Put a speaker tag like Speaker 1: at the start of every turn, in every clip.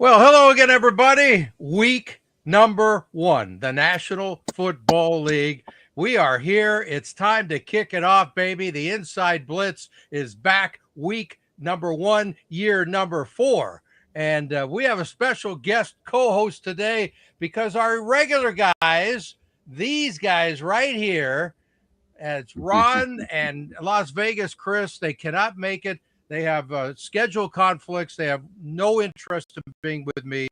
Speaker 1: Well, hello again, everybody. Week number 1, the National Football League. We are here. It's time to kick it off, baby. The Inside Blitz is back. Week number 1, year number 4. And we have a special guest co-host today because our regular guys, these guys right here, it's Ron and Las Vegas Cris, they cannot make it. They have schedule conflicts. They have no interest in being with me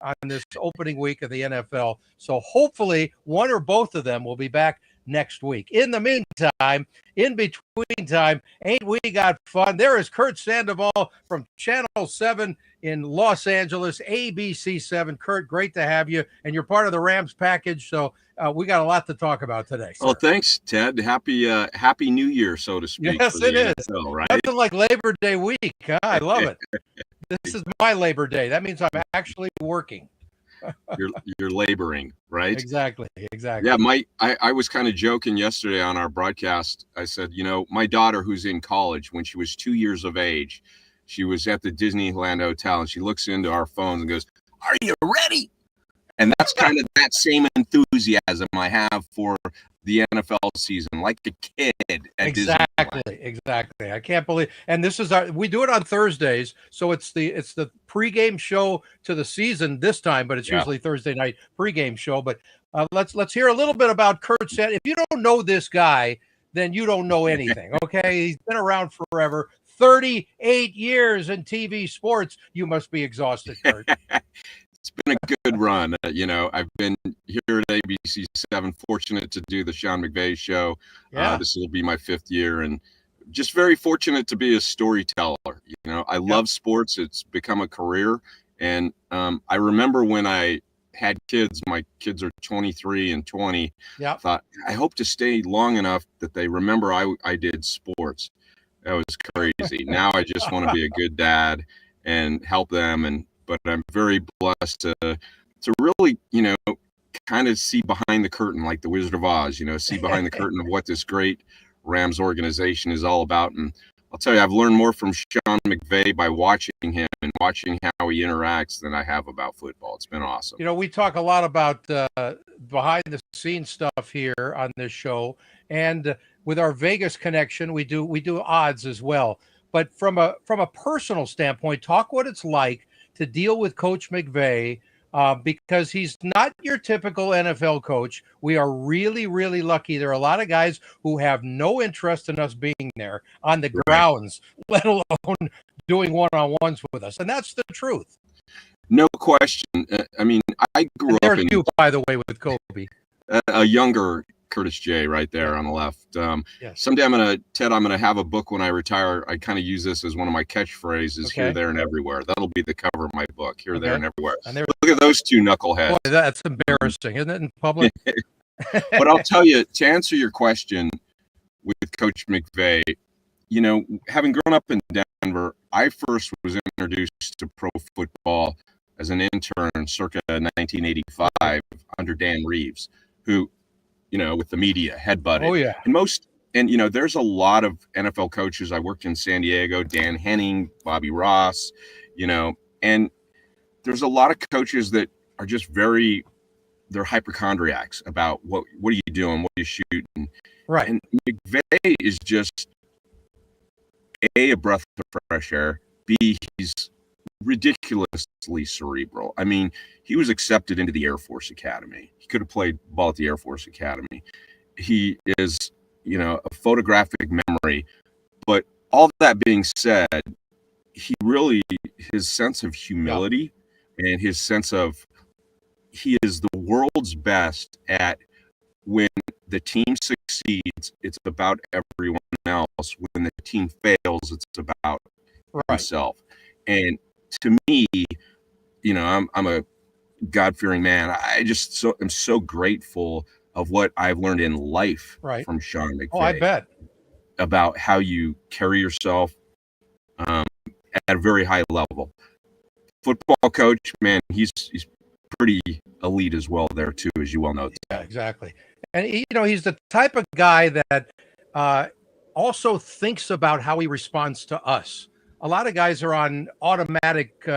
Speaker 1: on this opening week of the NFL. So hopefully one or both of them will be back next week. In the meantime, in between time, ain't we got fun? There is CURT Sandoval from Channel 7 in Los Angeles, ABC-7. CURT, great to have you. And you're part of the Rams package, so we got a lot to talk about today.
Speaker 2: Well, thanks, Ted. Happy New Year, so to speak.
Speaker 1: Yes, it is.
Speaker 2: NFL, right?
Speaker 1: Nothing like Labor Day week. Huh? I love it. This is my Labor Day. That means I'm actually working.
Speaker 2: You're laboring, right?
Speaker 1: Exactly.
Speaker 2: Yeah, I was kind of joking yesterday on our broadcast. I said, my daughter, who's in college, when she was 2 years of age, she was at the Disneyland Hotel, and she looks into our phones and goes, "Are you ready?" And that's kind of that same enthusiasm I have for the NFL season, like a kid at Disneyland.
Speaker 1: Exactly. I can't believe. And this is we do it on Thursdays, so it's the pregame show to the season this time, but it's usually Thursday night pregame show. But let's hear a little bit about CURT Sandoval. If you don't know this guy, then you don't know anything. Okay, he's been around forever. 38 years in TV sports. You must be exhausted, CURT.
Speaker 2: It's been a good run. I've been here at ABC-7, fortunate to do the Sean McVay show.
Speaker 1: Yeah.
Speaker 2: This will be my 5th year, and just very fortunate to be a storyteller. I love sports. It's become a career. And I remember when I had kids, my kids are 23 and 20.
Speaker 1: Yeah.
Speaker 2: Thought, I hope to stay long enough that they remember I did sports. That was crazy. Now I just want to be a good dad and help them. But I'm very blessed to really, kind of see behind the curtain, like the Wizard of Oz, see behind the curtain of what this great Rams organization is all about. And I'll tell you, I've learned more from Sean McVay by watching him and watching how he interacts than I have about football. It's been awesome.
Speaker 1: We talk a lot about behind the scenes stuff here on this show, and with our Vegas connection, we do odds as well. But from a personal standpoint, talk what it's like to deal with Coach McVay, because he's not your typical NFL coach. We are really, really lucky. There are a lot of guys who have no interest in us being there on the grounds, let alone doing one-on-ones with us. And that's the truth.
Speaker 2: No question. I grew up in...
Speaker 1: you, by the way, with Kobe.
Speaker 2: A younger Curtis J right there on the left.
Speaker 1: Yes.
Speaker 2: Someday I'm going to have a book when I retire. I kind of use this as one of my catchphrases, here, there, and everywhere. That'll be the cover of my book, here, there, and everywhere. Look at those two knuckleheads.
Speaker 1: Boy, that's embarrassing, isn't it, in public?
Speaker 2: But I'll tell you, to answer your question with Coach McVay, having grown up in Denver, I first was introduced to pro football as an intern circa 1985 under Dan Reeves, who, with the media, headbutted.
Speaker 1: Oh, yeah.
Speaker 2: And there's a lot of NFL coaches. I worked in San Diego, Dan Henning, Bobby Ross, and there's a lot of coaches that are just they're hypochondriacs about what are you doing? What are you shooting?
Speaker 1: Right.
Speaker 2: And McVay is just a breath of fresh air. B, he's ridiculously cerebral. He was accepted into the Air Force Academy. He could have played ball at the Air Force Academy. He is, a photographic memory. But all that being said, his sense of humility and his sense of he is the world's best at when the team succeeds, it's about everyone else. When the team fails, it's about himself. And to me, I'm a God-fearing man. I just am so grateful of what I've learned in life from Sean McVay.
Speaker 1: Oh, I bet.
Speaker 2: About how you carry yourself at a very high level. Football coach, man, he's pretty elite as well there too, as you well know.
Speaker 1: Yeah, exactly. And he's the type of guy that also thinks about how he responds to us. A lot of guys are on automatic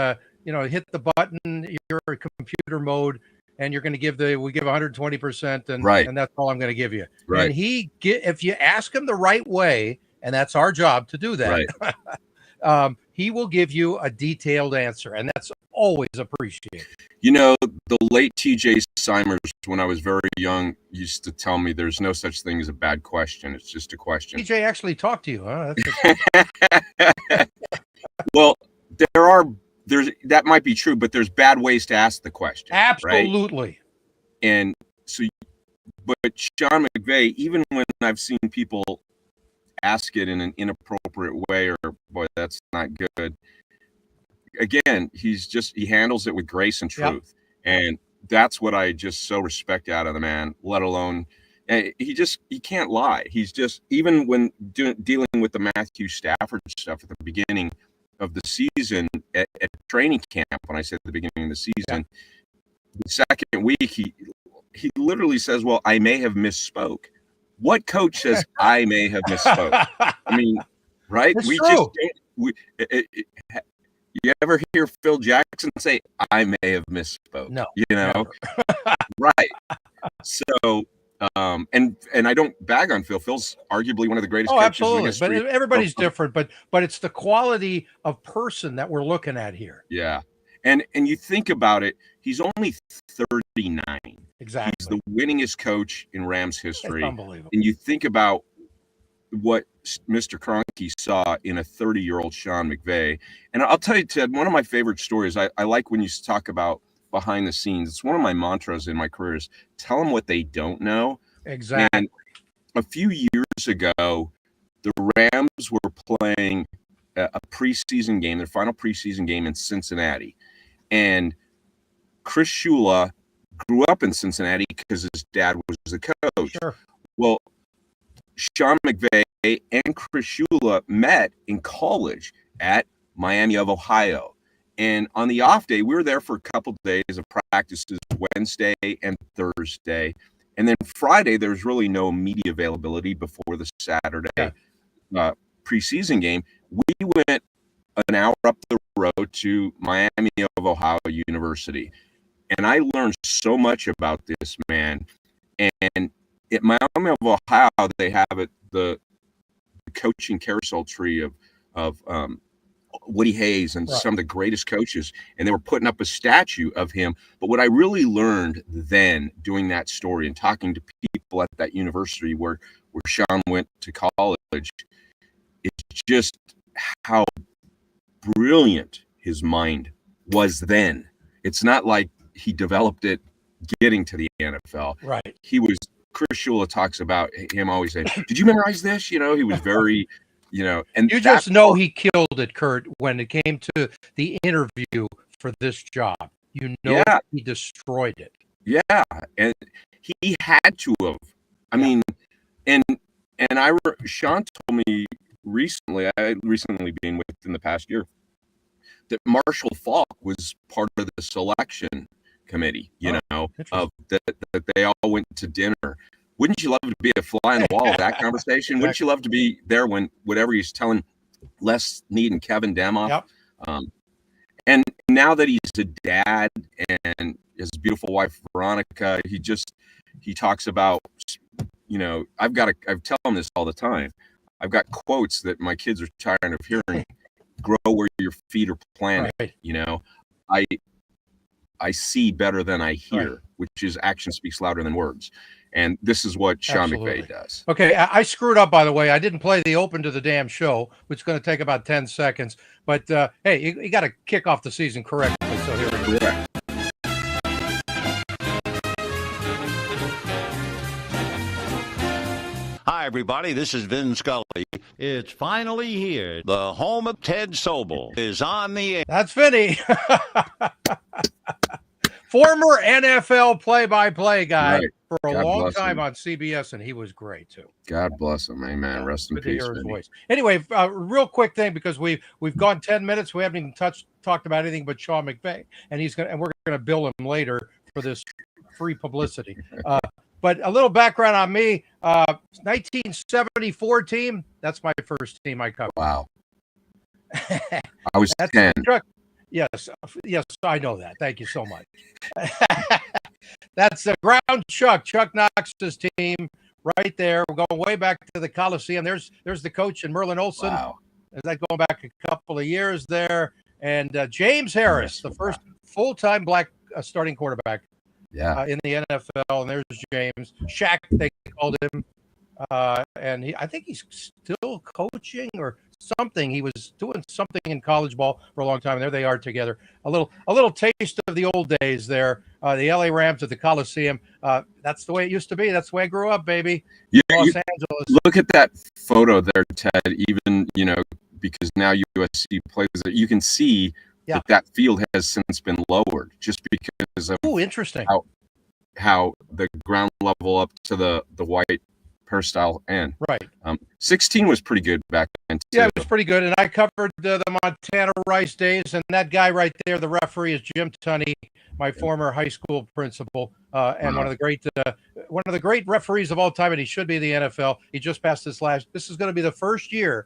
Speaker 1: hit the button, you're in computer mode, and you're going to give we give 120%, and that's all I'm going to give you.
Speaker 2: Right.
Speaker 1: And if you ask him the right way, and that's our job to do that,
Speaker 2: right.
Speaker 1: He will give you a detailed answer, and that's always appreciated.
Speaker 2: The late TJ Simers, when I was very young, used to tell me there's no such thing as a bad question. It's just a question.
Speaker 1: TJ actually talked to you, huh?
Speaker 2: Well, that might be true, but there's bad ways to ask the question.
Speaker 1: Absolutely.
Speaker 2: Right? And so, but Sean McVay, even when I've seen people ask it in an inappropriate way, or boy, that's not good. Again, he handles it with grace and truth. Yep. And that's what I just so respect out of the man, let alone, he can't lie. He's just, even when dealing with the Matthew Stafford stuff at the beginning of the season at training camp, when I said at the beginning of the season, the second week, he literally says, well, I may have misspoke. What coach says I may have misspoke? I mean, right?
Speaker 1: It's true.
Speaker 2: You ever hear Phil Jackson say, I may have misspoke?
Speaker 1: No.
Speaker 2: Right. So, and I don't bag on Phil. Phil's arguably one of the greatest coaches
Speaker 1: absolutely.
Speaker 2: in the history.
Speaker 1: But everybody's different, but it's the quality of person that we're looking at here.
Speaker 2: Yeah. And you think about it, he's only 39.
Speaker 1: Exactly.
Speaker 2: He's the winningest coach in Rams history.
Speaker 1: It's unbelievable.
Speaker 2: And you think about what Mr. Kroenke saw in a 30-year-old Sean McVay. And I'll tell you, Ted, one of my favorite stories, I like when you talk about behind the scenes. It's one of my mantras in my career is tell them what they don't know.
Speaker 1: Exactly.
Speaker 2: And a few years ago, the Rams were playing a preseason game, their final preseason game in Cincinnati. And Chris Shula grew up in Cincinnati because his dad was the coach.
Speaker 1: Sure.
Speaker 2: Well, Sean McVay and Chris Shula met in college at Miami of Ohio. And on the off day, we were there for a couple of days of practices, Wednesday and Thursday. And then Friday, there was really no media availability before the Saturday preseason game. We went an hour up the road to Miami of Ohio University. And I learned so much about this man. And at Miami of Ohio, they have the coaching carousel tree of Woody Hayes and some of the greatest coaches, and they were putting up a statue of him. But what I really learned then doing that story and talking to people at that university where Sean went to college is just how brilliant his mind was then. It's not like he developed it getting to the NFL.
Speaker 1: Right.
Speaker 2: Chris Shula talks about him always saying, did you memorize this? He was very, and
Speaker 1: you just know he killed it, Curt, when it came to the interview for this job. He destroyed it. Yeah.
Speaker 2: And he had to have. I mean, and Sean told me recently, I recently been within the past year, that Marshall Faulk was part of the selection committee, of that they all went to dinner. Wouldn't you love to be a fly on the wall of that conversation? Wouldn't you love to be there when whatever he's telling Les Snead and Kevin Demoff?
Speaker 1: Yep.
Speaker 2: And now that he's a dad and his beautiful wife Veronica, he talks about, I tell him this all the time. I've got quotes that my kids are tired of hearing. Grow where your feet are planted. Right. I see better than I hear, which is action speaks louder than words. And this is what Sean McVay does.
Speaker 1: Okay, I screwed up, by the way. I didn't play the open to the damn show, which is going to take about 10 seconds. But, hey, you got to kick off the season correctly. So here we go.
Speaker 3: Hi, everybody. This is Vin Scully. It's finally here. The home of Ted Sobel is on the air.
Speaker 1: That's Vinny. Former NFL play-by-play guy for a long time on CBS, and he was great, too.
Speaker 2: God bless him. Amen. Rest in peace.
Speaker 1: His voice. Anyway, real quick thing, because we've gone 10 minutes. We haven't even talked about anything but Sean McVay, and we're going to bill him later for this free publicity. But a little background on me, 1974 team. That's my first team I covered.
Speaker 2: Wow. I was 10.
Speaker 1: Yes, yes, I know that. Thank you so much. That's the ground Chuck Knox's team right there. We're going way back to the Coliseum. There's the coach and Merlin Olsen.
Speaker 2: Wow.
Speaker 1: Is that going back a couple of years there? And James Harris, the first full-time black starting quarterback in the NFL. And there's James. Shaq, they called him. And I think he's still coaching or something. He was doing something in college ball for a long time. And there they are together. A little taste of the old days there. The LA Rams at the Coliseum. That's the way it used to be. That's the way I grew up, baby.
Speaker 2: Yeah,
Speaker 1: Los Angeles.
Speaker 2: Look at that photo there, Ted. Even, because now USC plays it, you can see that field has since been lowered just because of
Speaker 1: interesting.
Speaker 2: How the ground level up to the white peristyle end.
Speaker 1: Right.
Speaker 2: 16 was pretty good back then, too.
Speaker 1: Yeah, it was pretty good. And I covered the Montana Rice days. And that guy right there, the referee, is Jim Tunney, my former high school principal, and one of the great referees of all time. And he should be in the NFL. He just passed this is going to be the first year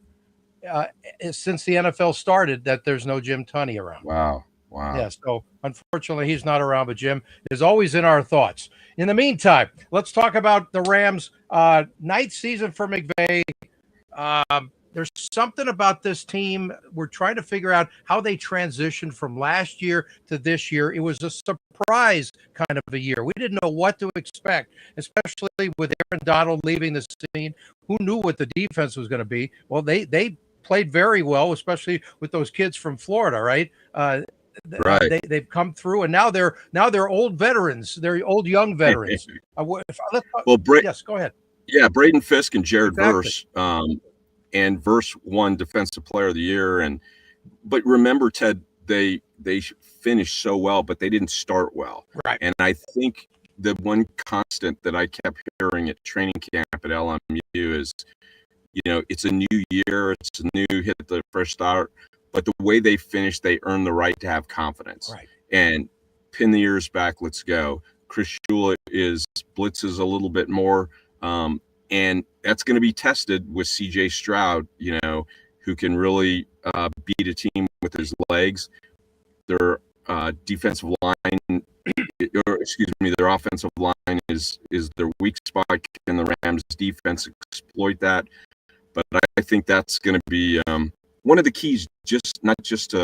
Speaker 1: since the NFL started that there's no Jim Tunney around.
Speaker 2: Wow.
Speaker 1: Yeah, so unfortunately he's not around, but Jim is always in our thoughts. In the meantime, let's talk about the Rams' ninth season for McVay. There's something about this team. We're trying to figure out how they transitioned from last year to this year. It was a surprise kind of a year. We didn't know what to expect, especially with Aaron Donald leaving the scene. Who knew what the defense was going to be? Well, they played very well, especially with those kids from Florida, right?
Speaker 2: Right.
Speaker 1: They've come through, and now they're old veterans. They're old young veterans. Yes, go ahead.
Speaker 2: Yeah, Braden Fisk and Jared Verse, and Verse won Defensive Player of the Year. But remember, Ted, they finished so well, but they didn't start well.
Speaker 1: Right.
Speaker 2: And I think the one constant that I kept hearing at training camp at LMU is, it's a new year, it's a new hit the fresh start. But the way they finished, they earned the right to have confidence.
Speaker 1: Right.
Speaker 2: And pin the ears back, let's go. Chris Shula blitzes a little bit more. And that's going to be tested with CJ Stroud, who can really beat a team with his legs. Their defensive line, their offensive line is their weak spot. Can the Rams defense exploit that? But I think that's going to be one of the keys, not just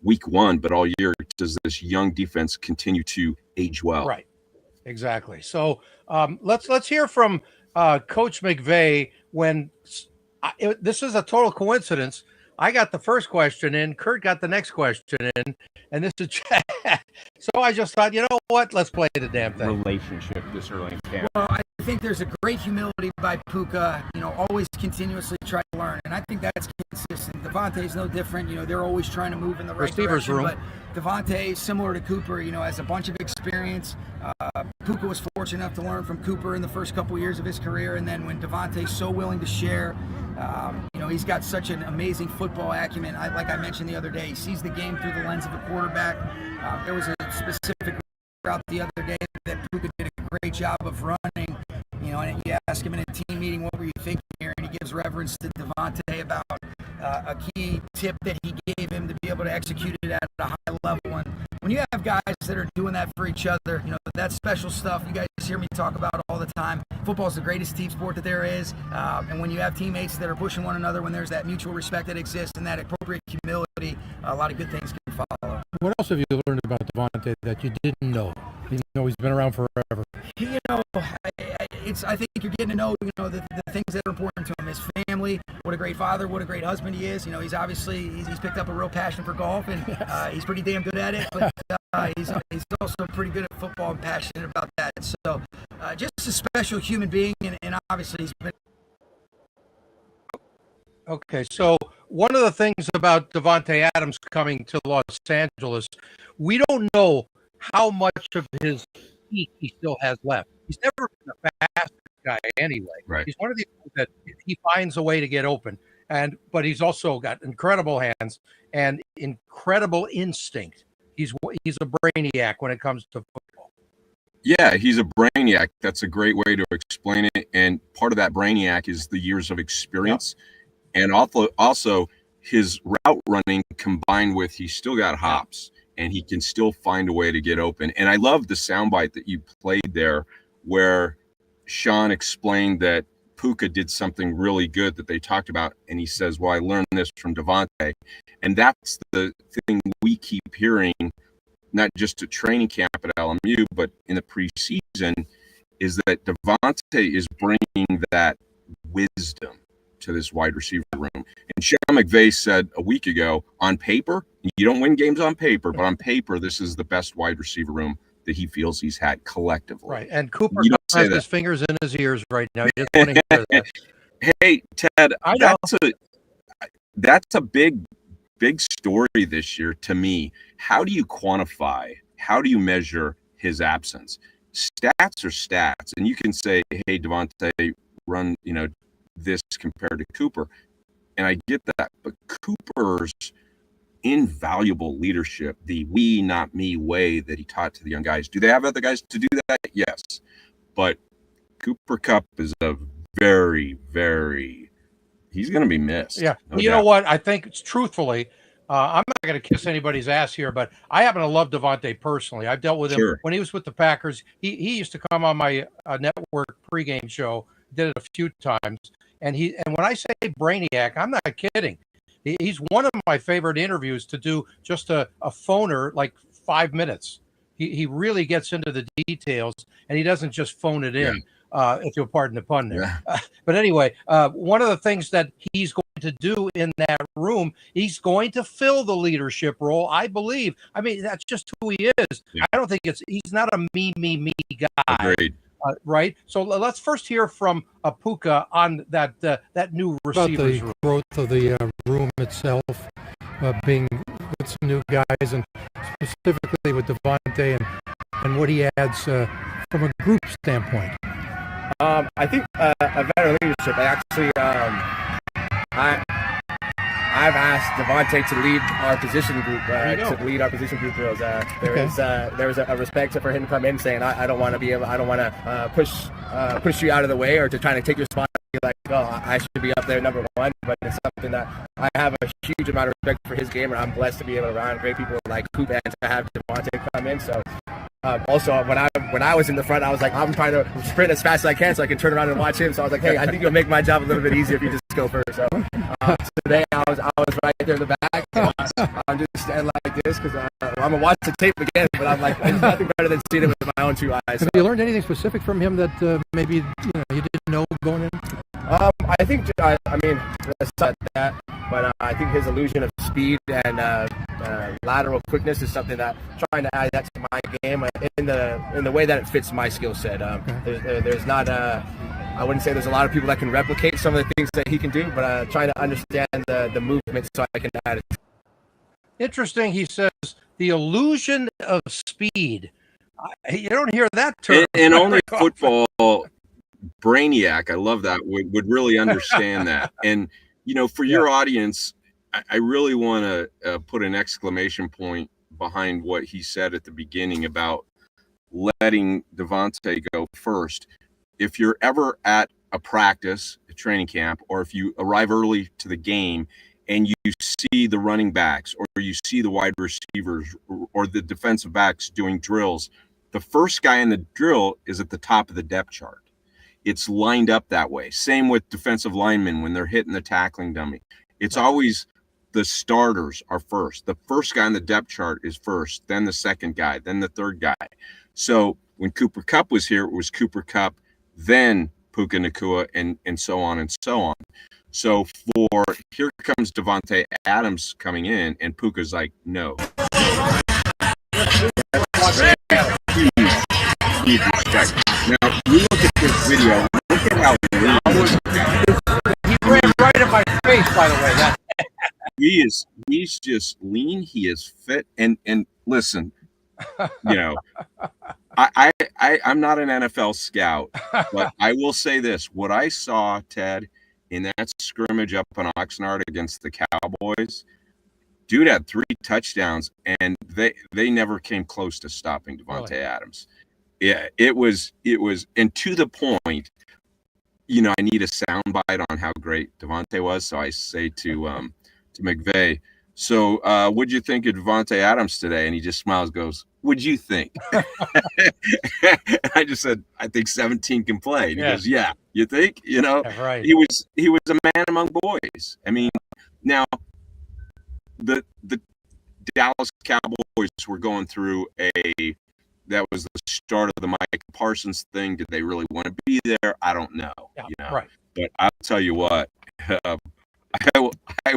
Speaker 2: week one, but all year. Does this young defense continue to age well?
Speaker 1: Right. Exactly. So let's hear from Coach McVay. This is a total coincidence. I got the first question in, Kurt got the next question in, and this is so I just thought, you know what? Let's play the damn thing.
Speaker 4: Relationship this early in camp.
Speaker 5: Well, I think there's a great humility by Puka, always continuously try to learn, and I think that's consistent. Devontae's no different, they're always trying to move in the right
Speaker 1: Receivers
Speaker 5: direction.
Speaker 1: room.
Speaker 5: But Devontae, similar to Cooper, has a bunch of experience. Puka was fortunate enough to learn from Cooper in the first couple years of his career, and then when Devontae's so willing to share, he's got such an amazing football acumen. Like I mentioned the other day, he sees the game through the lens of a quarterback. There was a specific route the other day that Puka did a great job of running. And you ask him in a team meeting, what were you thinking here? And he gives reverence to Devontae about a key tip that he gave him to be able to execute it at a high level. And when you have guys that are doing that for each other, that's special stuff. You guys hear me talk about all the time. Football is the greatest team sport that there is. And when you have teammates that are pushing one another, when there's that mutual respect that exists and that appropriate humility, a lot of good things can follow.
Speaker 6: What else have you learned about Devontae that you didn't know? Even though he's been around forever.
Speaker 5: I think you're getting to know, the things that are important to him. His family, what a great father, what a great husband he is. He's obviously he's picked up a real passion for golf, and he's pretty damn good at it. But he's also pretty good at football and passionate about that. So just a special human being, and obviously he's been.
Speaker 1: Okay, so one of the things about Davante Adams coming to Los Angeles, we don't know how much of his peak he still has left. He's never been a fast guy anyway.
Speaker 2: Right.
Speaker 1: He's one of the that he finds a way to get open, but he's also got incredible hands and incredible instinct. He's a brainiac when it comes to football.
Speaker 2: Yeah, he's a brainiac. That's a great way to explain it. And part of that brainiac is the years of experience. Yep. And also his route running combined with he's still got hops and he can still find a way to get open. And I love the soundbite that you played there where Sean explained that Puka did something really good that they talked about. And he says, well, I learned this from Devontae. And that's the thing we keep hearing, not just at training camp at LMU, but in the preseason, is that Devontae is bringing that wisdom to this wide receiver room. And Sean McVay said a week ago, on paper, you don't win games on paper, but on paper, this is the best wide receiver room that he feels he's had collectively.
Speaker 1: Right. And Cooper has his fingers in his ears right now. You just want to hear that.
Speaker 2: Hey, Ted,
Speaker 1: I know.
Speaker 2: That's a big story this year to me. How do you quantify, how do you measure his absence? Stats are stats. And you can say, hey, Devontae, run, this compared to Cooper. And I get that. But Cooper's invaluable leadership, the we, not me way that he taught to the young guys. Do they have other guys to do that? Yes. But Cooper Kupp is a very, very, he's going to be missed.
Speaker 1: Yeah. No you doubt. Know what? I think it's truthfully, I'm not going to kiss anybody's ass here, but I happen to love Devontae personally. I've dealt with him when he was with the Packers. He used to come on my network pregame show, did it a few times. And when I say brainiac, I'm not kidding. He's one of my favorite interviews to do, just a phoner, like 5 minutes. He really gets into the details, and he doesn't just phone it in, if you'll pardon the pun there. Yeah. But anyway, one of the things that he's going to do in that room, he's going to fill the leadership role, I believe. I mean, that's just who he is. Yeah. I don't think he's not a me guy.
Speaker 2: Agreed.
Speaker 1: Right. So let's first hear from Puka on that new receivers room.
Speaker 6: Growth of the room itself, being with some new guys, and specifically with Devontae and what he adds from a group standpoint.
Speaker 7: I think a better leadership. I've asked Devontae to lead our position group, drills. There was a respect for him to come in saying, I don't want to push you out of the way or to try to take your spot. Like, I should be up there number one, but it's something that I have a huge amount of respect for his game, and I'm blessed to be able to run great people like Coop and to have Devontae come in. So also, when I was in the front, I was like, I'm trying to sprint as fast as I can so I can turn around and watch him. So I was like, hey, I think you'll make my job a little bit easier if you just go first. So today I was right there in the back. I'm just standing like this because I'm gonna watch the tape again. But I'm like, there's nothing better than seeing it with my own two eyes.
Speaker 6: Have you learned anything specific from him that maybe you didn't know going in?
Speaker 7: I think aside that, but I think his illusion of speed and lateral quickness is something that trying to add that to my game in the way that it fits my skill set. There's not I wouldn't say there's a lot of people that can replicate some of the things that he can do, but trying to understand the movement so I can add it.
Speaker 1: Interesting. He says the illusion of speed. You don't hear that term.
Speaker 2: And only football brainiac, I love that, would really understand that. And for your audience, I really want to put an exclamation point behind what he said at the beginning about letting Devontae go first. If you're ever at a practice, a training camp, or if you arrive early to the game and you see the running backs or you see the wide receivers or the defensive backs doing drills, the first guy in the drill is at the top of the depth chart. It's lined up that way. Same with defensive linemen when they're hitting the tackling dummy. It's always the starters are first. The first guy on the depth chart is first, then the second guy, then the third guy. So when Cooper Kupp was here, it was Cooper Kupp, then Puka Nacua, and so on and so on. So here comes Devontae Adams coming in, and Puka's like, no. Huge respect. Now, you look at this video, look at how
Speaker 1: he ran right in my face, by the way.
Speaker 2: He's just lean, he is fit, and listen, I'm not an NFL scout, but I will say this. What I saw, Ted, in that scrimmage up in Oxnard against the Cowboys, dude had 3 touchdowns, and they never came close to stopping Devontae Adams. Yeah, it was, and to the point, I need a soundbite on how great Devontae was. So I say to to McVay, so what'd you think of Devontae Adams today? And he just smiles, goes, "What'd you think?" I just said, "I think 17 can play." And he goes, "Yeah, you think?"
Speaker 1: Yeah, right.
Speaker 2: He was a man among boys. I mean, now the Dallas Cowboys were going through that was the start of the Mike Parsons thing. Did they really want to be there? I don't know.
Speaker 1: Yeah, right.
Speaker 2: But I'll tell you what, I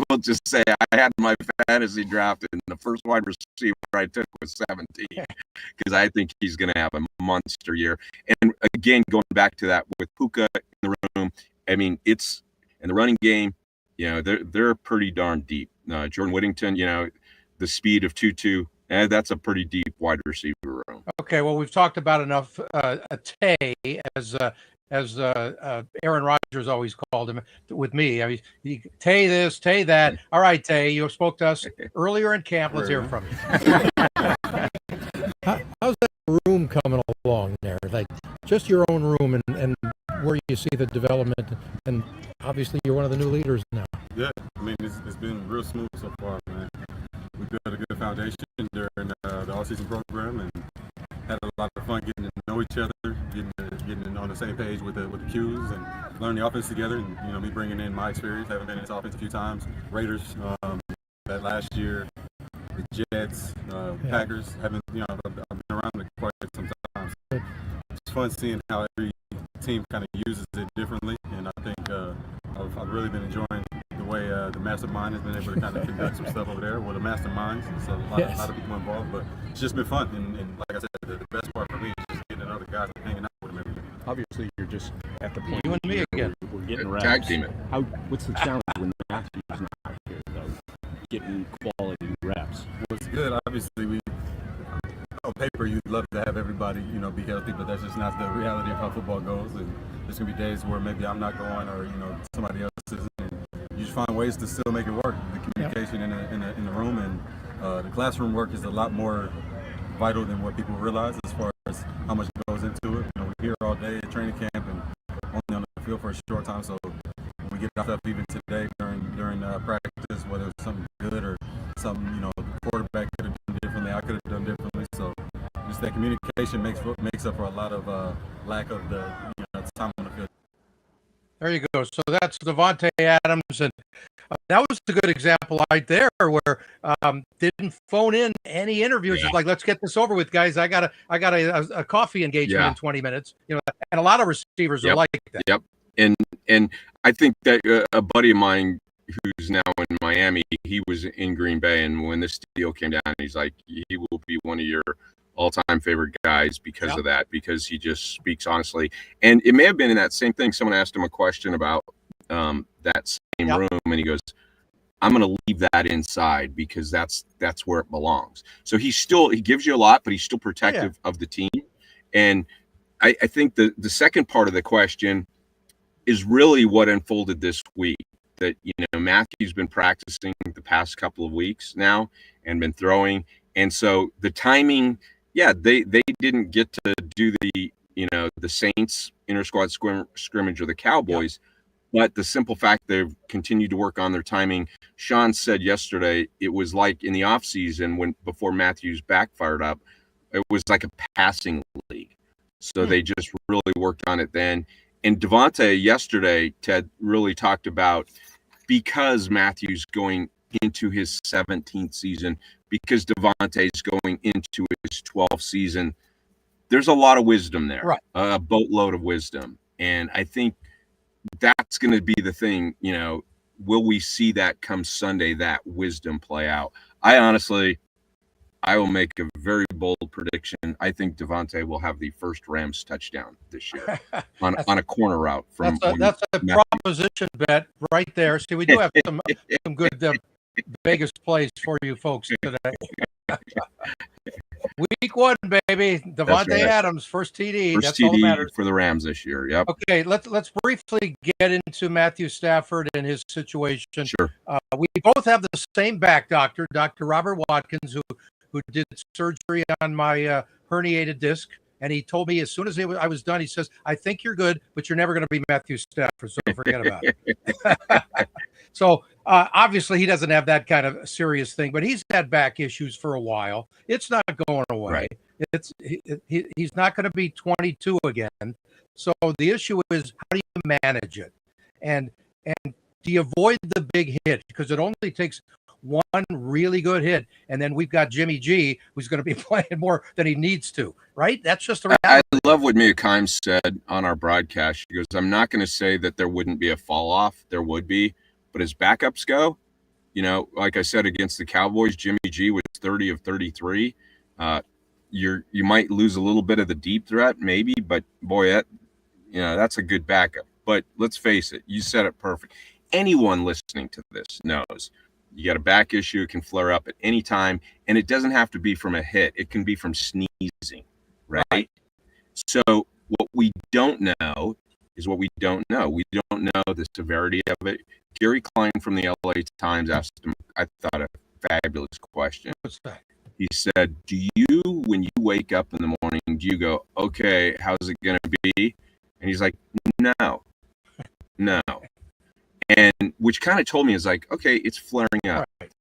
Speaker 2: will just say I had my fantasy draft, and the first wide receiver I took was 17 because I think he's going to have a monster year. And again, going back to that with Puka in the room, I mean, it's in the running game, they're pretty darn deep. Jordan Whittington, the speed of Tutu, that's a pretty deep wide receiver room.
Speaker 1: Okay, well, we've talked about enough. Tay, as Aaron Rodgers always called him with me. I mean, Tay this, Tay that. All right, Tay, you spoke to us earlier in camp. Let's hear from you.
Speaker 6: How's that room coming along there? Like just your own room and where you see the development, and obviously you're one of the new leaders now.
Speaker 8: Yeah, I mean, it's been real smooth so far, man. We built a good foundation during the all-season program and had a lot of fun getting to know each other, getting on the same page with the Qs and learning the offense together. And me bringing in my experience, having been in this offense a few times. Raiders, that last year, the Jets, Packers. I've been around it quite some time. So it's fun seeing how every team kind of uses it differently, and I think I've really been enjoying the way the mastermind has been able to kind of conduct some stuff over there with the masterminds. So a lot of people involved, but it's just been fun. And like I said, the best part for me is just getting another guys and hanging out with them every day.
Speaker 4: Obviously, you're just at the point.
Speaker 1: You and me again.
Speaker 4: We're getting reps.
Speaker 2: Tag team it.
Speaker 4: What's the challenge when Matthew's not here, though? Getting quality reps.
Speaker 8: What's good, obviously, on paper, you'd love to have everybody, be healthy, but that's just not the reality of how football goes. And there's gonna be days where maybe I'm not going, or somebody else isn't. And you just find ways to still make it work. The communication in the room and the classroom work is a lot more vital than what people realize as far as how much goes into it. We're here all day at training camp and only on the field for a short time. So when we get off stuff even today during practice, whether it's something good or something the quarterback could have done differently, I could have done differently. So just that communication makes up for a lot of lack of the time on the field.
Speaker 1: There you go. So that's Devontae Adams, and that was a good example right there, where didn't phone in any interviews. It's like, let's get this over with, guys. I got a coffee engagement in 20 minutes. And a lot of receivers are like that.
Speaker 2: Yep. And I think that a buddy of mine who's now in Miami, he was in Green Bay, and when this deal came down, he's like, he will be one of your all-time favorite guys because of that, because he just speaks honestly. And it may have been in that same thing. Someone asked him a question about that same room, and he goes, I'm going to leave that inside because that's where it belongs. So he gives you a lot, but he's still protective of the team. And I think the second part of the question is really what unfolded this week. That Matthew's been practicing the past couple of weeks now and been throwing, and so the timing, they didn't get to do the Saints inter-squad scrimmage or the Cowboys, but the simple fact they've continued to work on their timing. Sean said yesterday it was like in the off season before Matthew's back fired up, it was like a passing league. So they just really worked on it then. And Devontae yesterday, Ted, really talked about, because Matthew's going into his 17th season, because Devontae's going into his 12th season, there's a lot of wisdom there, a boatload of wisdom. And I think that's going to be the thing, will we see that come Sunday, that wisdom play out? I will make a very bold prediction. I think Devontae will have the first Rams touchdown this year on a corner route.
Speaker 1: That's a proposition bet right there. See, we do have some good Vegas plays for you folks today. Week 1, baby. Devontae Adams, first TD.
Speaker 2: First
Speaker 1: that's
Speaker 2: TD
Speaker 1: all that matters
Speaker 2: for the Rams this year. Yep.
Speaker 1: Okay, let's briefly get into Matthew Stafford and his situation.
Speaker 2: Sure.
Speaker 1: We both have the same back doctor, Dr. Robert Watkins, who did surgery on my herniated disc. And he told me as soon as I was done, he says, I think you're good, but you're never going to be Matthew Stafford, so forget about it. So Obviously, he doesn't have that kind of serious thing, but he's had back issues for a while. It's not going away.
Speaker 2: Right.
Speaker 1: He's not going to be 22 again. So the issue is, how do you manage it? And do you avoid the big hit? Because it only takes one really good hit, and then we've got Jimmy G, who's going to be playing more than he needs to, right? That's just the reality.
Speaker 2: I love what Mia Kimes said on our broadcast. She goes, I'm not going to say that there wouldn't be a fall off. There would be. But as backups go, you know, like I said, against the Cowboys, Jimmy G was 30 of 33. You might lose a little bit of the deep threat, maybe, but boy, that's a good backup. But let's face it, you said it perfect. Anyone listening to this knows you got a back issue. It can flare up at any time, and it doesn't have to be from a hit. It can be from sneezing, right? So what we don't know is what we don't know. We don't know the severity of it. Gary Klein from the LA Times asked him, I thought, a fabulous question.
Speaker 1: What's that?
Speaker 2: He said, do you, when you wake up in the morning, do you go, okay, how's it going to be? And he's like, no. And which kind of told me is like, okay, it's flaring up. Right.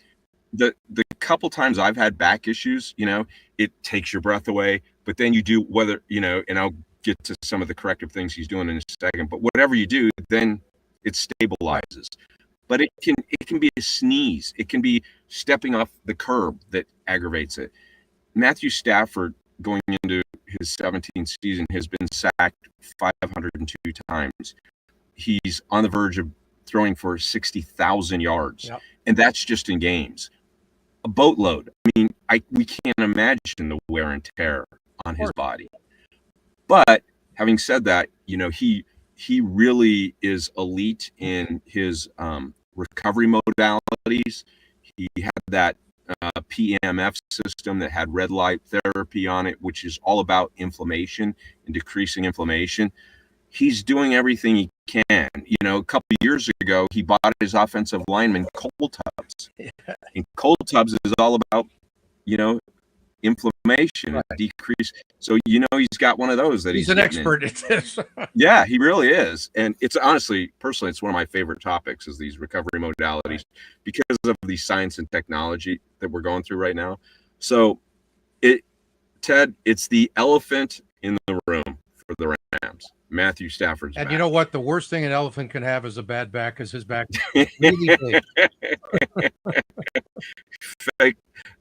Speaker 2: The couple times I've had back issues, you know, it takes your breath away, but then you do whether, you know, and I'll get to some of the corrective things he's doing in a second, but whatever you do, then it stabilizes. But it can be a sneeze. It can be stepping off the curb that aggravates it. Matthew Stafford, going into his 17th season, has been sacked 502 times. He's on the verge of throwing for 60,000 yards. Yep. And that's just in games. A boatload. I mean, we can't imagine the wear and tear on his body. But having said that, you know, he really is elite in his recovery modalities. He had that PEMF system that had red light therapy on it, which is all about inflammation and decreasing inflammation. He's doing everything he can. You know, a couple of years ago, he bought his offensive lineman cold tubs. Yeah. And cold tubs is all about, you know, inflammation, right. Decrease. So, you know, he's got one of those that he's
Speaker 1: an expert at this.
Speaker 2: Yeah, he really is. And it's honestly, personally, it's one of my favorite topics is these recovery modalities, right, because of the science and technology that we're going through right now. So Ted, it's the elephant in the room for the Rams. Matthew Stafford's
Speaker 1: and
Speaker 2: back.
Speaker 1: You know what? The worst thing an elephant can have is a bad back, because his back really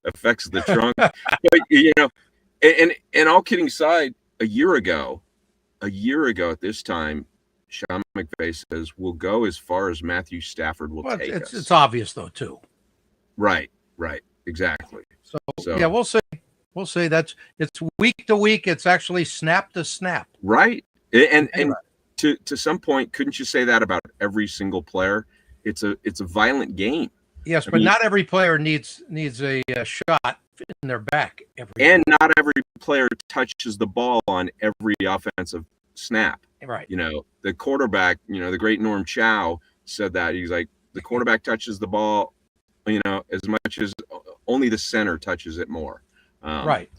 Speaker 2: affects the trunk. But, you know, and all kidding aside, a year ago at this time, Sean McVay says we'll go as far as Matthew Stafford will take us.
Speaker 1: It's obvious though too.
Speaker 2: Right, exactly.
Speaker 1: So yeah, we'll see. It's week to week. It's actually snap to snap.
Speaker 2: Right. And to some point, couldn't you say that about every single player? It's a violent game.
Speaker 1: Yes, but not every player needs a shot in their back.
Speaker 2: Not every player touches the ball on every offensive snap.
Speaker 1: Right.
Speaker 2: You know, the quarterback, you know, the great Norm Chow said that. He's like, the quarterback touches the ball, you know, as much as only the center touches it more.
Speaker 1: Right.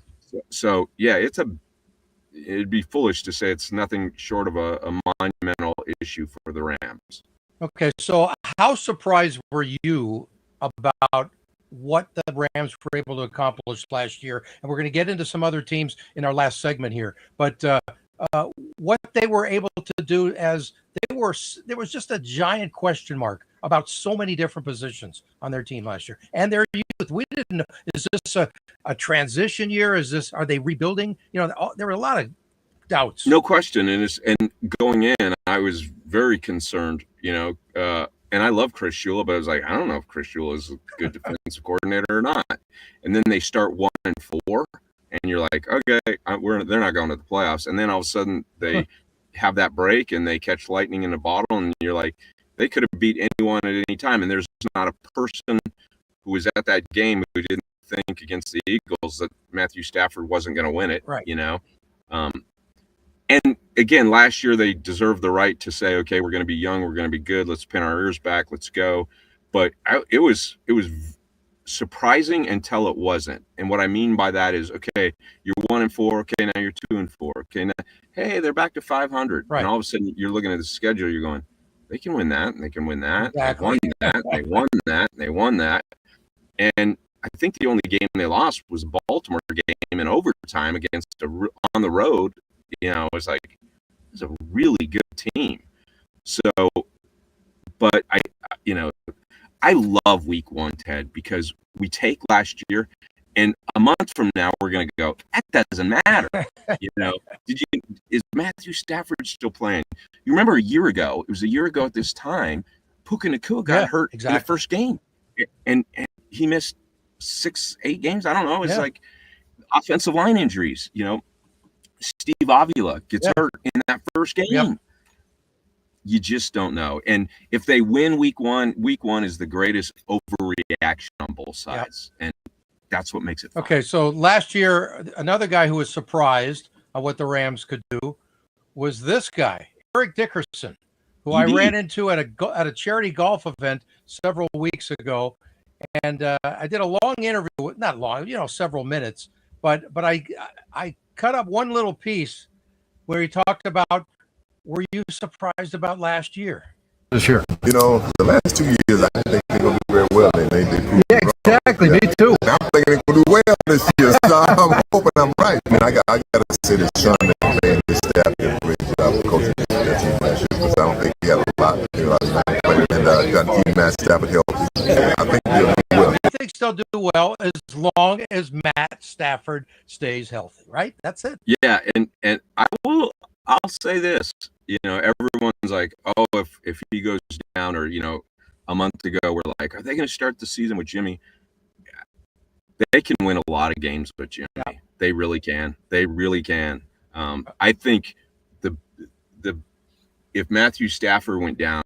Speaker 2: So yeah, it'd be foolish to say it's nothing short of a monumental issue for the Rams.
Speaker 1: Okay, so how surprised were you about what the Rams were able to accomplish last year? And we're going to get into some other teams in our last segment here, but what they were able to do, as there was just a giant question mark about so many different positions on their team last year and their youth. We didn't know, is this a transition year? Are they rebuilding? You know, there were a lot of doubts.
Speaker 2: No question. And going in, I was very concerned, you know, and I love Chris Shula, but I was like, I don't know if Chris Shula is a good defensive coordinator or not. And then they start 1-4, and you're like, okay, they're not going to the playoffs. And then all of a sudden they have that break and they catch lightning in a bottle, and you're like, they could have beat anyone at any time. And there's not a person who was at that game who didn't think against the Eagles that Matthew Stafford wasn't going to win it,
Speaker 1: right?
Speaker 2: You know? And again, last year they deserved the right to say, okay, we're going to be young, we're going to be good, let's pin our ears back, let's go. But it was surprising until it wasn't. And what I mean by that is, okay, you're 1-4, okay, now you're 2-4, okay, now, hey, they're back to 500.
Speaker 1: Right.
Speaker 2: And all of a sudden you're looking at the schedule, you're going, they can win that, and they can win that.
Speaker 1: Exactly.
Speaker 2: They won that, they won that, and they won that. And I think the only game they lost was a Baltimore game in overtime against on the road. It was like, it's a really good team. So, but I love week one, Ted, because we take last year, and a month from now we're going to go, that doesn't matter. Is Matthew Stafford still playing? You remember a year ago? It was a year ago at this time. Puka Nacua got hurt in the first game, and he missed 6-8 games. I don't know. It's like offensive line injuries. Steve Avila gets hurt in that first game. Yep. You just don't know. And if they win week one is the greatest overreaction on both sides. Yep. And that's what makes it fun.
Speaker 1: Okay, so last year, another guy who was surprised at what the Rams could do was this guy, Eric Dickerson, who I ran into at a charity golf event several weeks ago. And I did a long interview, not long, several minutes, but I cut up one little piece where he talked about, were you surprised about last year?
Speaker 9: This year.
Speaker 10: The last 2 years, I didn't think they're going to do very well. They
Speaker 9: exactly. Me too.
Speaker 10: Now I'm thinking they're going to do well this year, so I'm hoping I'm right. I mean, I got to say that Sean and his staff did a great job of coaching their team last year, because I don't think he had a lot to do. And keep Matt Stafford healthy. I think they'll do well.
Speaker 1: I think they'll do well as long as Matt Stafford stays healthy, right? That's it.
Speaker 2: Yeah, and I'll say this. Everyone's like, oh, if he goes down, or a month ago, we're like, are they going to start the season with Jimmy? They can win a lot of games with Jimmy. Yeah. They really can. They really can. I think if Matthew Stafford went down,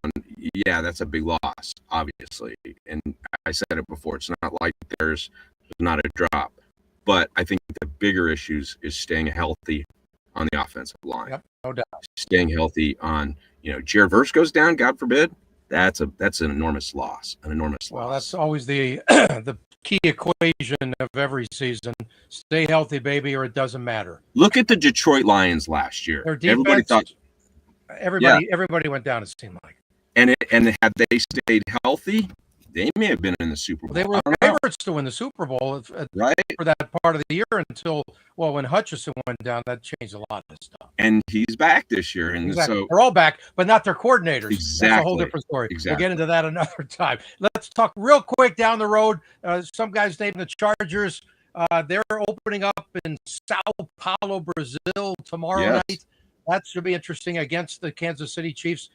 Speaker 2: that's a big loss, obviously. And I said it before, it's not like there's not a drop. But I think the bigger issues is staying healthy on the offensive line.
Speaker 1: Yep, no doubt. Staying
Speaker 2: healthy on, Jared Verse goes down, God forbid. That's an enormous loss.
Speaker 1: Well, that's always the the key equation of every season. Stay healthy, baby, or it doesn't matter.
Speaker 2: Look at the Detroit Lions last year.
Speaker 1: Their defense, everybody went down, it seemed like.
Speaker 2: And had they stayed healthy, they may have been in the Super Bowl.
Speaker 1: They were favorites to win the Super Bowl for that part of the year until, when Hutchinson went down, that changed a lot of stuff.
Speaker 2: And he's back this year. And so
Speaker 1: they're all back, but not their coordinators.
Speaker 2: Exactly.
Speaker 1: That's a whole different story.
Speaker 2: Exactly.
Speaker 1: We'll get into that another time. Let's talk real quick down the road. Some guys named the Chargers. They're opening up in Sao Paulo, Brazil tomorrow night. That should be interesting against the Kansas City Chiefs.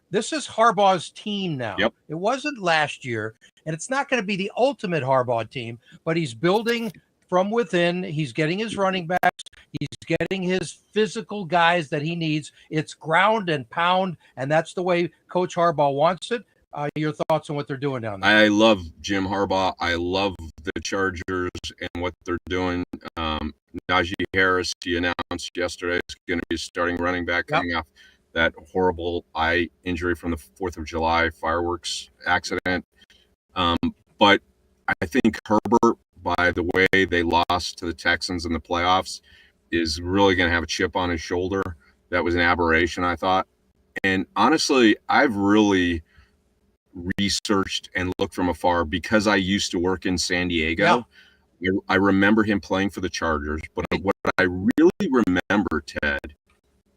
Speaker 1: This is Harbaugh's team now.
Speaker 2: Yep.
Speaker 1: It wasn't last year, and it's not going to be the ultimate Harbaugh team, but he's building from within. He's getting his running backs. He's getting his physical guys that he needs. It's ground and pound, and that's the way Coach Harbaugh wants it. Your thoughts on what they're doing down there?
Speaker 2: I love Jim Harbaugh. I love the Chargers and what they're doing. Najee Harris, he announced yesterday, is going to be starting running back coming off that horrible eye injury from the 4th of July fireworks accident. But I think Herbert, by the way they lost to the Texans in the playoffs, is really going to have a chip on his shoulder. That was an aberration, I thought. And honestly, I've really researched and looked from afar because I used to work in San Diego. Yeah. I remember him playing for the Chargers, but what I really remember, Ted,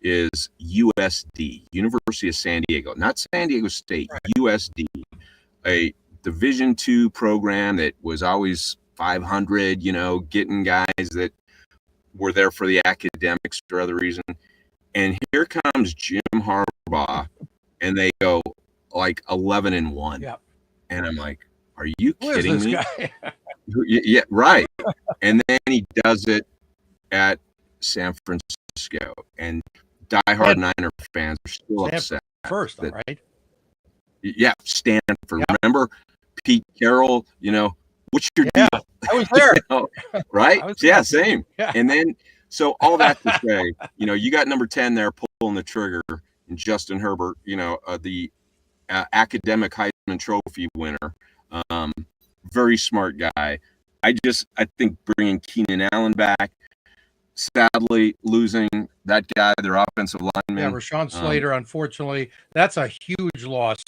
Speaker 2: is USD, University of San Diego, not San Diego State, right. USD, a Division II program that was always 500, getting guys that were there for the academics for other reason. And here comes Jim Harbaugh, and they go like 11-1.
Speaker 1: Yep.
Speaker 2: And I'm like, are you kidding me?
Speaker 1: Guy?
Speaker 2: Yeah, right. And then he does it at San Francisco, and diehard Niner fans are still upset.
Speaker 1: First, right?
Speaker 2: Yeah, Stanford. Yep. Remember Pete Carroll? What's your deal?
Speaker 1: I was there.
Speaker 2: Right?
Speaker 1: there.
Speaker 2: Same. Yeah. And then, so all that to say, you got number 10 there pulling the trigger, and Justin Herbert, the academic Heisman Trophy winner, very smart guy. I think bringing Keenan Allen back, sadly losing that guy, their offensive lineman.
Speaker 1: Yeah, Rashawn Slater, unfortunately, that's a huge loss.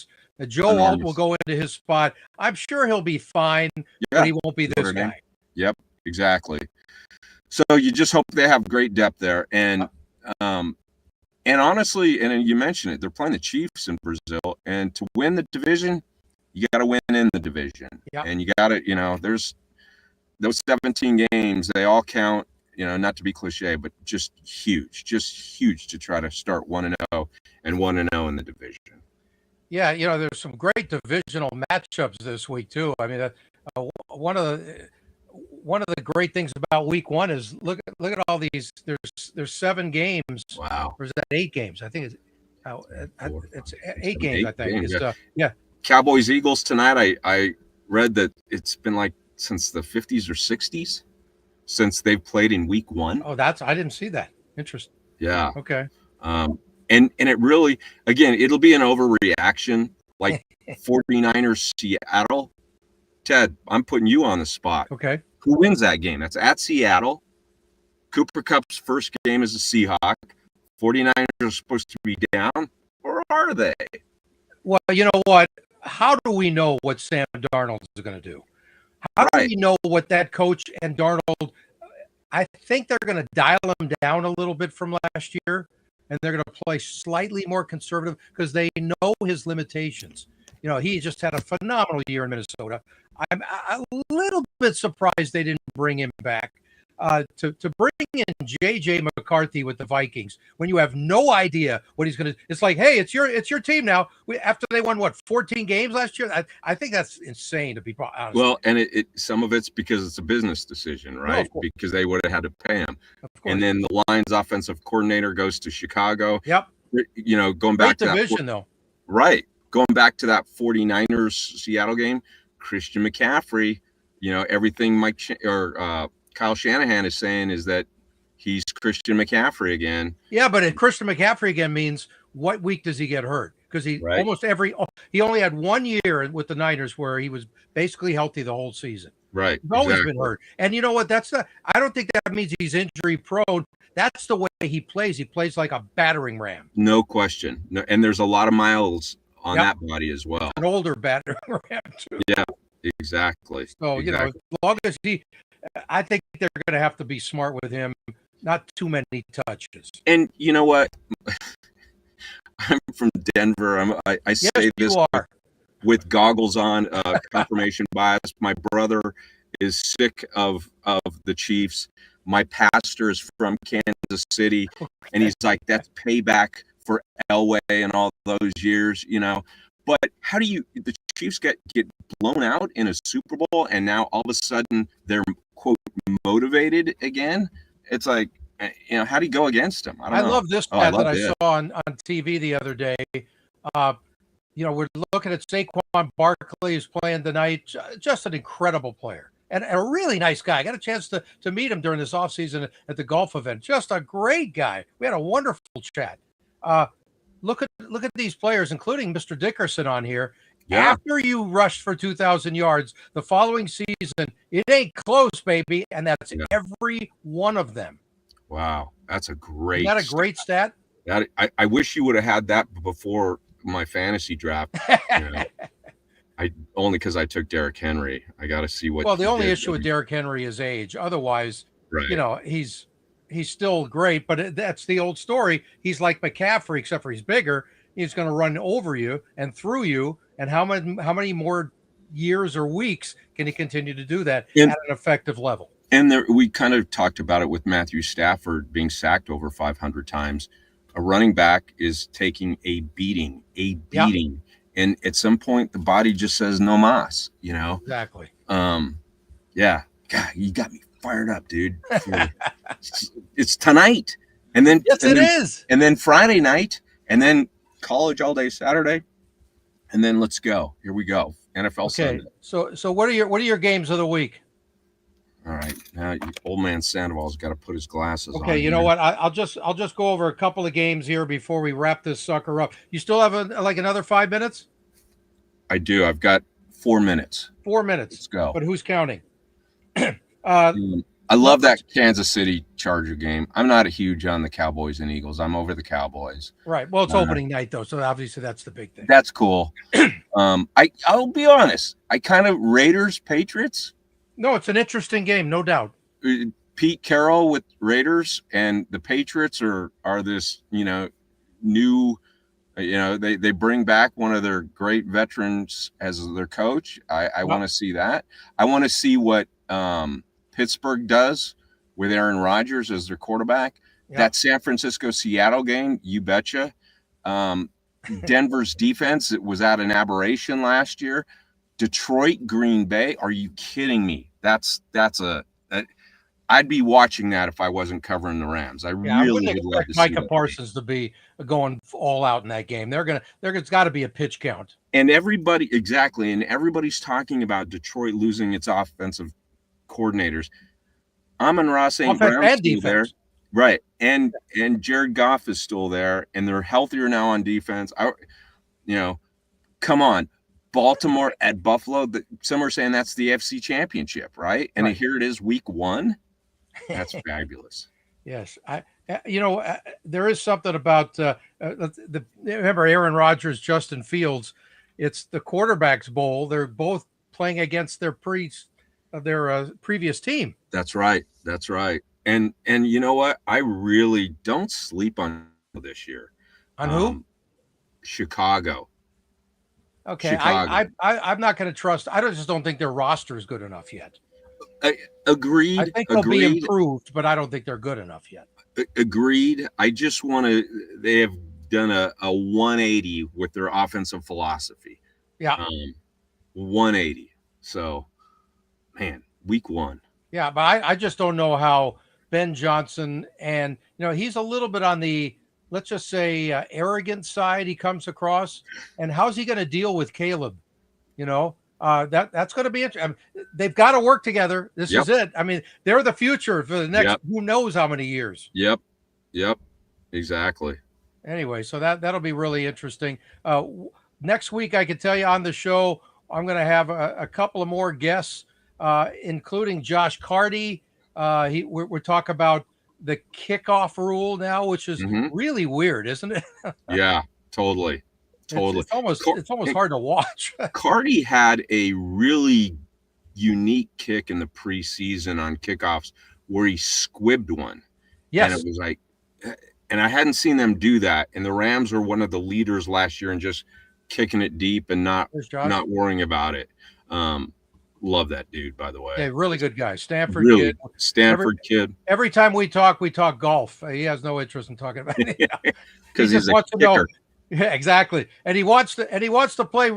Speaker 1: Joe Alt will go into his spot. I'm sure he'll be fine, but he won't be this guy.
Speaker 2: Yep, exactly. So you just hope they have great depth there. And honestly, and you mentioned it, they're playing the Chiefs in Brazil. And to win the division, you got to win in the division.
Speaker 1: Yep.
Speaker 2: And you got to, there's those 17 games, they all count, not to be cliche, but just huge to try to start 1-0 and 1-0 in the division.
Speaker 1: Yeah, there's some great divisional matchups this week too. I mean, one of the great things about week 1 is look at all these. There's 7 games.
Speaker 2: Wow.
Speaker 1: Or is that 8 games? I think it's 8 games. I think. Yeah.
Speaker 2: Cowboys Eagles tonight. I read that it's been like since the 50s or 60s since they've played in week 1.
Speaker 1: Oh, I didn't see that. Interesting.
Speaker 2: Yeah.
Speaker 1: Okay.
Speaker 2: And it really, again, it'll be an overreaction like 49ers Seattle. Ted, I'm putting you on the spot.
Speaker 1: Okay.
Speaker 2: Who wins that game? That's at Seattle. Cooper Kupp's first game as a Seahawk. 49ers are supposed to be down, or are they?
Speaker 1: Well, you know what? How do we know what Sam Darnold is going to do? How do we know what that coach and Darnold? I think they're going to dial him down a little bit from last year, and they're going to play slightly more conservative because they know his limitations. He just had a phenomenal year in Minnesota. I'm a little bit surprised they didn't bring him back. To bring in J.J. McCarthy with the Vikings when you have no idea what he's going to. It's like, hey, it's your team now. After they won 14 games last year. I think that's insane to be honest.
Speaker 2: Well, and some of it's because it's a business decision, right?
Speaker 1: No,
Speaker 2: because they would have had to pay him. And then the Lions offensive coordinator goes to Chicago.
Speaker 1: Yep.
Speaker 2: Going back to
Speaker 1: division though.
Speaker 2: Right. Going back to that 49ers Seattle game, Christian McCaffrey, everything Kyle Shanahan is saying is that he's Christian McCaffrey again.
Speaker 1: Yeah, but if Christian McCaffrey again means what week does he get hurt? Because he only had 1 year with the Niners where he was basically healthy the whole season.
Speaker 2: Right.
Speaker 1: He's always been hurt. And you know what? I don't think that means he's injury prone. That's the way he plays. He plays like a battering ram.
Speaker 2: No question. No, and there's a lot of miles on that body as well.
Speaker 1: An older battering ram too.
Speaker 2: Yeah, exactly.
Speaker 1: So, as long as I think they're going to have to be smart with him. Not too many touches.
Speaker 2: And you know what? I'm from Denver. I say this with goggles on, confirmation bias. My brother is sick of the Chiefs. My pastor is from Kansas City, and he's like, that's payback for Elway and all those years, But how do the Chiefs get blown out in a Super Bowl, and now all of a sudden they're quote motivated again? It's like, how do you go against them? I
Speaker 1: love this stat that I saw on TV the other day. We're looking at Saquon Barkley who's playing tonight. Just an incredible player and a really nice guy. I got a chance to meet him during this offseason at the golf event. Just a great guy. We had a wonderful chat. Look at these players, including Mr. Dickerson on here. Yeah. After you rushed for 2,000 yards the following season, it ain't close, baby, and that's every one of them.
Speaker 2: Wow, that's a great.
Speaker 1: Isn't that a great stat?
Speaker 2: That I wish you would have had that before my fantasy draft. Only because I took Derrick Henry. I got to see what.
Speaker 1: Well, the only issue with Derrick Henry is age. Otherwise, he's still great. But that's the old story. He's like McCaffrey, except for he's bigger. He's going to run over you and through you. And how many more years or weeks can he continue to do that at an effective level?
Speaker 2: And we kind of talked about it with Matthew Stafford being sacked over 500 times. A running back is taking a beating. And at some point, the body just says no mas,
Speaker 1: Exactly.
Speaker 2: Yeah. God, you got me fired up, dude. It's tonight. And then
Speaker 1: it is.
Speaker 2: And then Friday night, and then college all day Saturday. And then let's go. Here we go. NFL Sunday.
Speaker 1: So what are your games of the week?
Speaker 2: All right. Now old man Sandoval's got to put his glasses on.
Speaker 1: Okay, you know what? I'll just go over a couple of games here before we wrap this sucker up. You still have another 5 minutes?
Speaker 2: I do. I've got 4 minutes.
Speaker 1: 4 minutes.
Speaker 2: Let's go.
Speaker 1: But who's counting?
Speaker 2: I I love that Kansas City Charger game. I'm not a huge on the Cowboys and Eagles. I'm over the Cowboys.
Speaker 1: Right. Well, it's opening night though, so obviously that's the big thing.
Speaker 2: That's cool. I'll be honest. I kind of Raiders Patriots.
Speaker 1: No, it's an interesting game, no doubt.
Speaker 2: Pete Carroll with Raiders and the Patriots are this, new, they bring back one of their great veterans as their coach. I want to see that. I want to see what Pittsburgh does with Aaron Rodgers as their quarterback. Yep. That San Francisco-Seattle game, you betcha. Denver's defense, it was at an aberration last year. Detroit, Green Bay, are you kidding me? I'd be watching that if I wasn't covering the Rams. I really would love to see
Speaker 1: Micah Parsons to be going all out in that game. There's got to be a pitch count.
Speaker 2: And everybody's talking about Detroit losing its offensive coordinators. Amon-Ra St. Brown's still there. Right. And Jared Goff is still there, and they're healthier now on defense. Come on. Baltimore at Buffalo. Some are saying that's the AFC Championship, right? And here it is, week 1. That's fabulous.
Speaker 1: Yes, there is something about remember Aaron Rodgers, Justin Fields. It's the quarterbacks bowl. They're both playing against their previous team.
Speaker 2: That's right. And you know what? I really don't sleep on this year.
Speaker 1: On who?
Speaker 2: Chicago.
Speaker 1: Okay,
Speaker 2: Chicago.
Speaker 1: I'm not going to trust. I just don't think their roster is good enough yet.
Speaker 2: Agreed.
Speaker 1: I think they'll be improved, but I don't think they're good enough yet.
Speaker 2: Agreed. I just want to. They have done a 180 with their offensive philosophy.
Speaker 1: Yeah,
Speaker 2: 180. So, man, week 1.
Speaker 1: Yeah, but I just don't know how Ben Johnson, and he's a little bit on the, let's just say, arrogant side he comes across, and how's he going to deal with Caleb? That's going to be interesting. They've got to work together. This is it. I mean, they're the future for the next who knows how many years.
Speaker 2: Yep, exactly.
Speaker 1: Anyway, so that'll be really interesting. Next week, I can tell you on the show, I'm going to have a couple of more guests, including Josh Carty. We're talking about the kickoff rule now, which is really weird, isn't it?
Speaker 2: Yeah, totally.
Speaker 1: It's almost hard to watch.
Speaker 2: Carty had a really unique kick in the preseason on kickoffs where he squibbed one.
Speaker 1: Yes.
Speaker 2: And it was like, and I hadn't seen them do that. And the Rams were one of the leaders last year and just kicking it deep and not worrying about it. Love that dude, by the way.
Speaker 1: Yeah, really good guy. Stanford kid. Every time we talk golf. He has no interest in talking about it.
Speaker 2: Because he's a kicker.
Speaker 1: Yeah, exactly. And he wants to play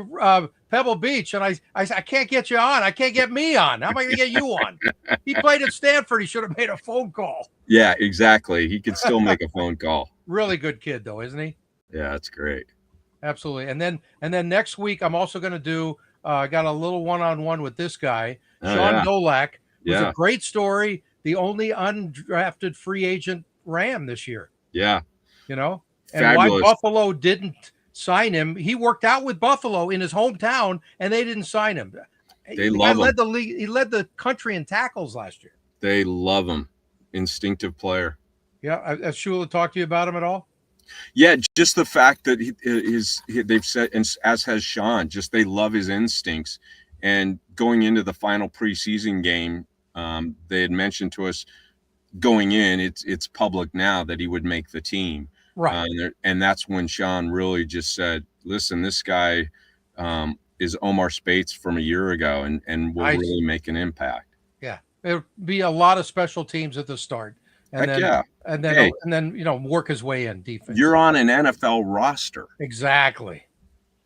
Speaker 1: Pebble Beach, and I can't get you on. I can't get me on. How am I going to get you on? He played at Stanford. He should have made a phone call.
Speaker 2: Yeah, exactly. He could still make a phone call.
Speaker 1: Really good kid, though, isn't he?
Speaker 2: Yeah, that's great.
Speaker 1: Absolutely. And then next week, I'm also going to do. Got a little one-on-one with this guy, Sean Dolak. It was a great story. The only undrafted free agent Ram this year.
Speaker 2: Yeah.
Speaker 1: And
Speaker 2: fabulous.
Speaker 1: why Buffalo didn't sign him. He worked out with Buffalo in his hometown, and they didn't sign him.
Speaker 2: They love him.
Speaker 1: He led the country in tackles last year.
Speaker 2: They love him. Instinctive player.
Speaker 1: Yeah. Has Shula talked to you about him at all?
Speaker 2: Yeah, just the fact that they've said, and as has Sean, just they love his instincts. And going into the final preseason game, they had mentioned to us going in, it's public now that he would make the team.
Speaker 1: Right.
Speaker 2: And that's when Sean really just said, listen, this guy is Omar Spates from a year ago and will really make an impact.
Speaker 1: Yeah. There'll be a lot of special teams at the start. And then work his way in defense.
Speaker 2: You're on an NFL roster.
Speaker 1: Exactly.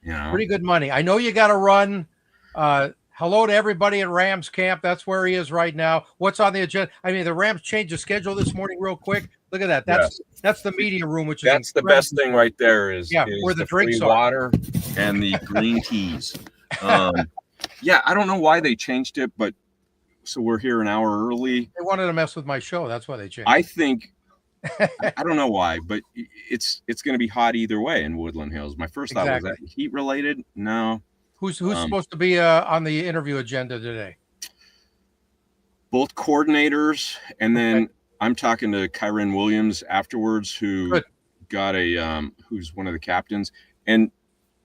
Speaker 1: Pretty good money. I know you got to run. Hello to everybody at Rams camp. That's where he is right now. What's on the agenda? I mean, the Rams changed the schedule this morning real quick. Look at that. That's the media room, which is
Speaker 2: the best thing right there is
Speaker 1: where the drinks
Speaker 2: free water and the green teas. I don't know why they changed it, but so we're here an hour early.
Speaker 1: They wanted to mess with my show. That's why they changed.
Speaker 2: I think I don't know why, but it's going to be hot either way in Woodland Hills. My first thought was that heat related. No.
Speaker 1: Who's supposed to be on the interview agenda today?
Speaker 2: both coordinators, and then I'm talking to Kyron Williams afterwards, who got who's one of the captains. And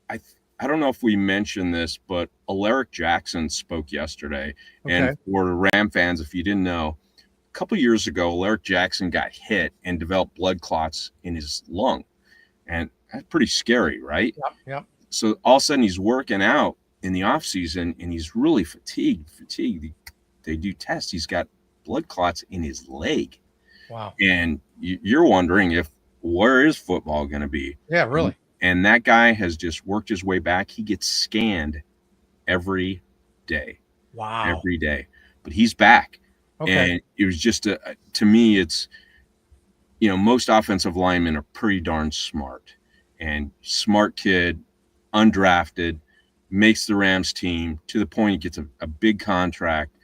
Speaker 2: I don't know if we mentioned this, but Alaric Jackson spoke yesterday. And for Ram fans, if you didn't know, a couple years ago, Alaric Jackson got hit and developed blood clots in his lung. And that's pretty scary, right?
Speaker 1: Yep.
Speaker 2: So all of a sudden he's working out in the off season and he's really fatigued. They do tests. He's got blood clots in his leg.
Speaker 1: Wow.
Speaker 2: And you're wondering where is football going to be?
Speaker 1: Yeah, really.
Speaker 2: And that guy has just worked his way back. He gets scanned every day.
Speaker 1: Wow.
Speaker 2: Every day. But he's back.
Speaker 1: Okay.
Speaker 2: And it was just to me, it's, most offensive linemen are pretty darn smart. And smart kid, undrafted, makes the Rams team to the point he gets a big contract,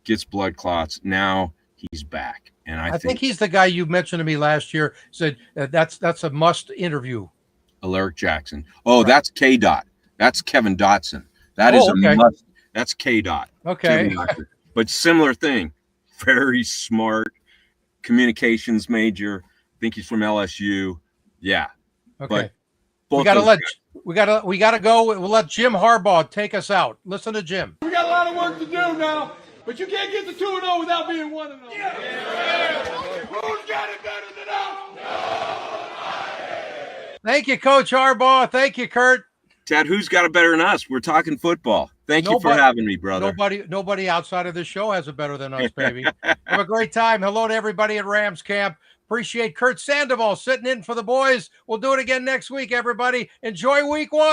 Speaker 2: gets blood clots. Now he's back. And I think
Speaker 1: he's the guy you mentioned to me last year. Said that's a must interview.
Speaker 2: Alaric Jackson. Oh, right. That's K-Dot. That's Kevin Dotson. That is a must. That's K-Dot.
Speaker 1: Okay.
Speaker 2: But similar thing. Very smart, communications major. I think he's from LSU. Yeah.
Speaker 1: Okay. But we gotta go. We'll let Jim Harbaugh take us out. Listen to Jim.
Speaker 11: We got a lot of work to do now, but you can't get to 2-0 without being 1-0. Yeah. Who's got it better than us?
Speaker 1: Thank you, Coach Harbaugh. Thank you, Kurt.
Speaker 2: Ted, who's got it better than us? We're talking football. Thank you for having me, brother.
Speaker 1: Nobody outside of this show has it better than us, baby. Have a great time. Hello to everybody at Rams camp. Appreciate Curt Sandoval sitting in for the boys. We'll do it again next week, everybody. Enjoy week 1.